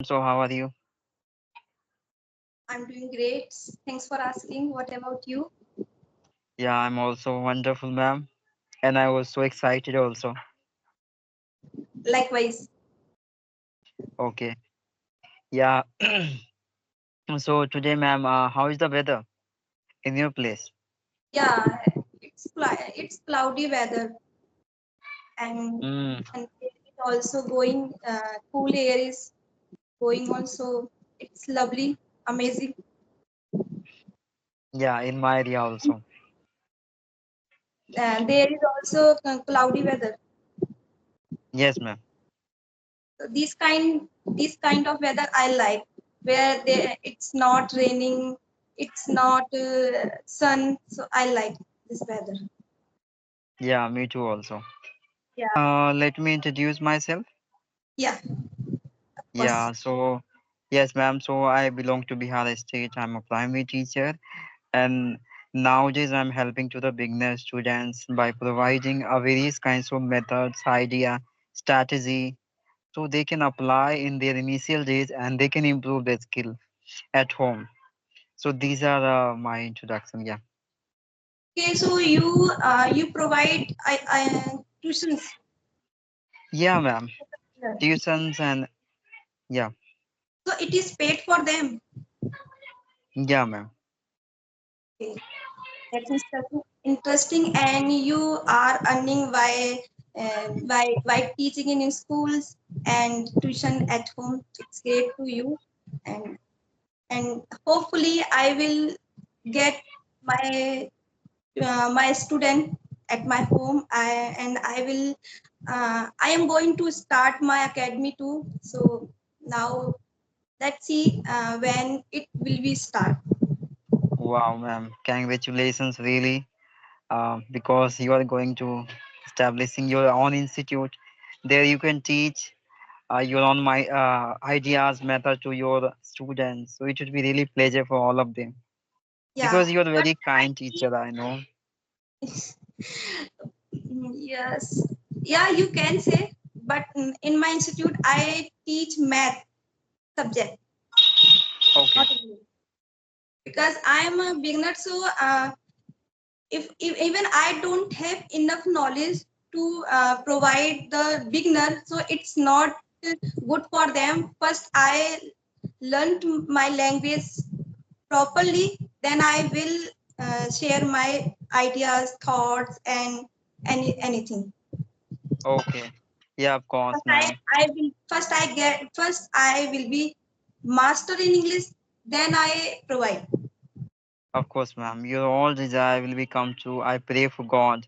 So how are you? I'm doing great. Thanks for asking. What about you? Yeah, I'm also wonderful, ma'am. And I was so excited also. Likewise. Okay. Yeah. So today, ma'am, how is the weather in your place? Yeah, it's cloudy weather and Mm, and it also going cool air is going on, so it's lovely, amazing. yeah, in my area also. There is also cloudy weather. Yes, ma'am. So this kind of weather I like, where it's not raining, it's not sun. So I like this weather. Yeah, me too also. Yeah, Let me introduce myself. yeah, of course. Yeah, so yes, ma'am. So I belong to Bihar state. I'm a primary teacher, and nowadays I'm helping to the beginner students by providing various kinds of methods, idea, strategy, so they can apply in their initial days and they can improve their skill at home. So these are my introduction. Yeah. Okay, so you provide tuitions. Yeah, ma'am. Yeah. Tuitions and yeah. So it is paid for them. Yeah, ma'am. Okay, that's interesting, and you are earning by teaching in schools and tuition at home. It's great to you, and and hopefully I will get my my student at my home. I am going to start my academy too. So now let's see when it will be start. Wow, ma'am. Congratulations, really. Because you are going to establishing your own institute. There you can teach your own my ideas, method to your students. So it would be really pleasure for all of them. Yeah, Because you are a but very I kind think teacher, I know. yes, yeah, you can say. But in my institute, I teach math subject, Okay. not English, because I am a beginner. So if even I don't have enough knowledge to provide the beginner, so it's not good for them. First, I learned my language properly, then I will share my ideas, thoughts, and anything. Okay. Yeah, of course, First, ma'am. I will be master in English. Then I provide. Of course, ma'am. Your all desire will become true. I pray for God,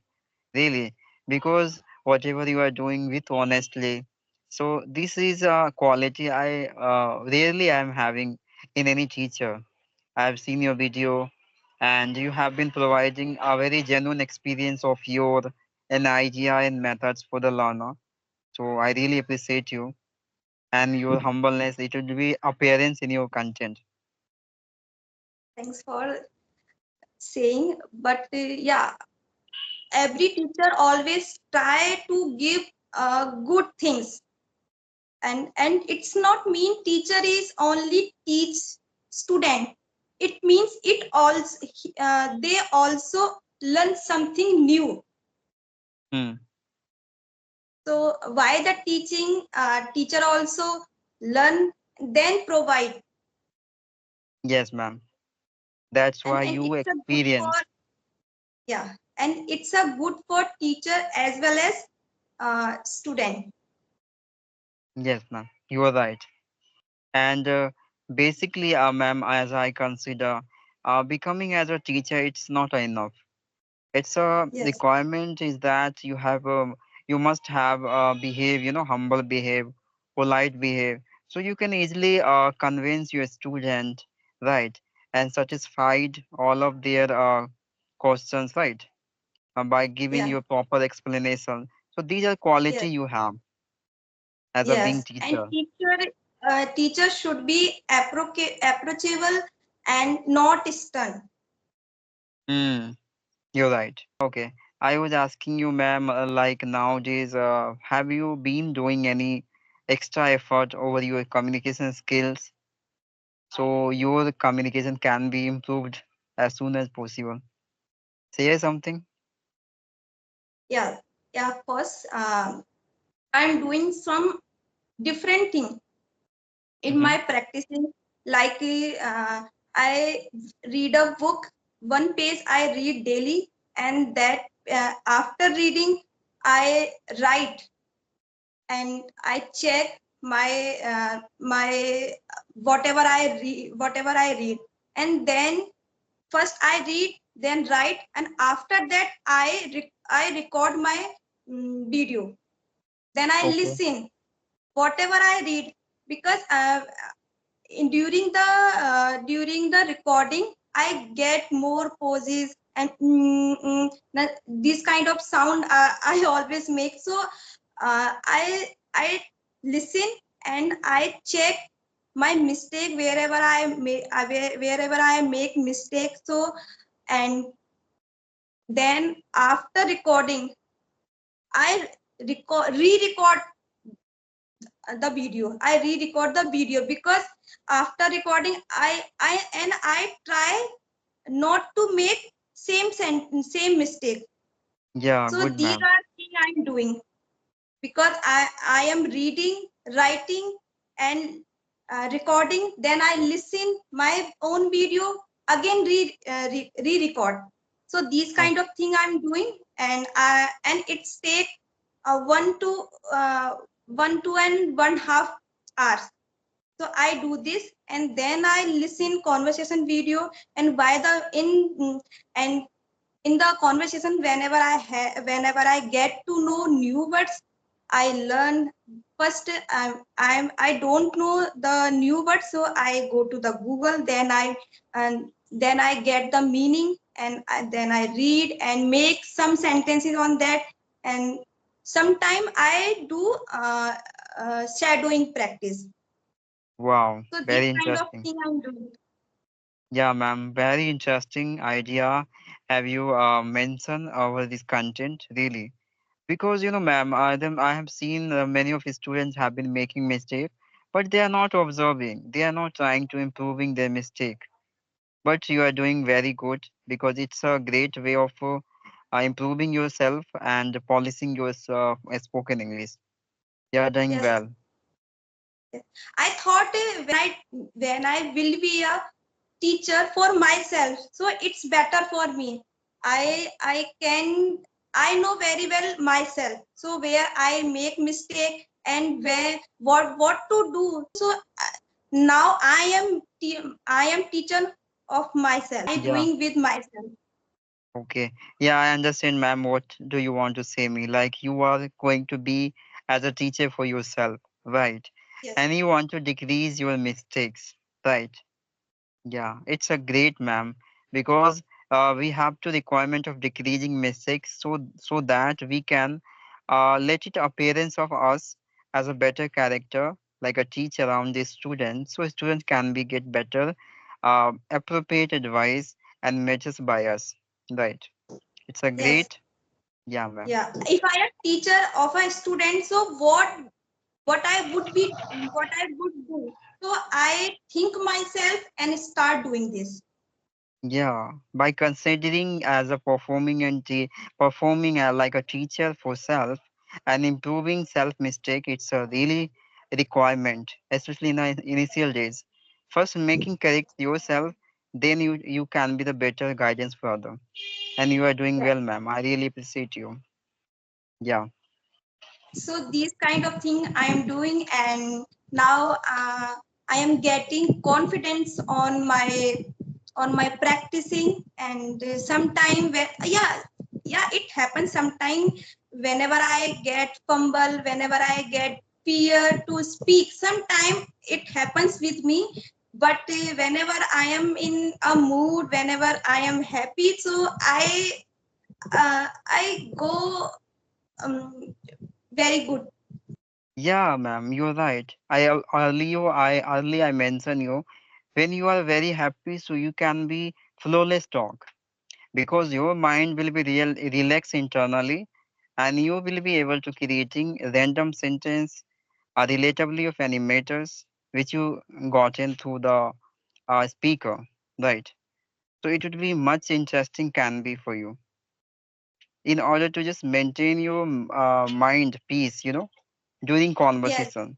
really, because whatever you are doing with honestly. So this is a quality I rarely am having in any teacher. I have seen your video, and you have been providing a very genuine experience of your an idea and methods for the learner. So I really appreciate you and your humbleness. It will be appearance in your content. Thanks for saying. But yeah, every teacher always try to give good things, and it's not mean teacher is only teach student. It means it also they also learn something new. Hmm. So why the teaching teacher also learn then provide, Yes, ma'am. That's why and you it's a good for, experience. yeah, and it's a good for teacher as well as student. Yes, ma'am. You are right. And basically, ma'am, as I consider, becoming as a teacher, it's not enough. It's a Yes, requirement is that you must have behave, humble behave, polite behave, so you can easily convince your student, right, and satisfied all of their questions, right, by giving yeah, you a proper explanation. So these are quality yes, you have as a being yes, and teacher. teacher should be approachable and not stern. Mm, you're right. Okay. I was asking you, ma'am, like nowadays, have you been doing any extra effort over your communication skills, so your communication can be improved as soon as possible. Say something. Yeah, yeah, of course. I'm doing some different thing in Hmm. my practicing. Like I read a book, one page I read daily, and that after reading, I write and I check my whatever I read, and then first I read, then write, and after that I record my video. Then I Okay. listen whatever I read, because during the recording I get more pauses and this kind of sound I always make. So I listen and I check my mistake wherever I make mistake. So and then after recording I re-record the video. I re-record the video, because after recording I try not to make same mistake. Yeah, So good these ma'am. are things I'm doing, because I am reading, writing, and recording. Then I listen my own video again, re-record. So these Oh, kind of thing I'm doing, and it's take uh, 1 to 1.5 hours. So I do this, and then I listen conversation video, and by the and in the conversation, whenever I get to know new words, I learn. First I don't know the new words, so I go to the Google, then I get the meaning, and then I read and make some sentences on that. And sometime I do shadowing practice. wow, So this very kind of interesting. thing I'm doing. Yeah, ma'am, very interesting idea. Have you mentioned over this content really? Because ma'am, I have seen many of the students have been making mistakes, but they are not observing. They are not trying to improving their mistake. But you are doing very good because it's a great way of improving yourself and polishing your spoken English. You are doing Yes. well. Yes. I thought when I will be a teacher for myself, so it's better for me. I know very well myself, so where I make mistake and where what to do. So now I am teacher of myself. I Yeah. doing with myself. Okay. Yeah, I understand, ma'am. What do you want to say me? Like you are going to be as a teacher for yourself, right? Yes. And you want to decrease your mistakes, right? Yeah, it's a great, ma'am, because we have to requirement of decreasing mistakes so that we can let it appearance of us as a better character, like a teach around the students, so students can be get better, appropriate advice and matches by us, right? It's a Yes. great, yeah, ma'am. Yeah. If I am teacher of a student, so what what I would do. So I think myself and start doing this. Yeah, by considering as a performing and performing like a teacher for self and improving self mistake, it's a really requirement, especially in the initial days. First, making correct yourself, then you can be the better guidance for other. And you are doing Yeah. well, ma'am. I really appreciate you. Yeah, So these kind of thing I am doing, and now I am getting confidence on my practicing. And sometime when yeah, it happens sometime whenever I get fumble, whenever I get fear to speak. Sometime it happens with me, but whenever I am in a mood, whenever I am happy, so I go um, very good. yeah, ma'am. You're right. Earlier I mentioned you when you are very happy, so you can be flawless talk because your mind will be relaxed internally and you will be able to creating random sentence relatably of any matters which you gotten through the speaker, right? So it would be much interesting can be for you in order to just maintain your mind peace, during Yes. conversation.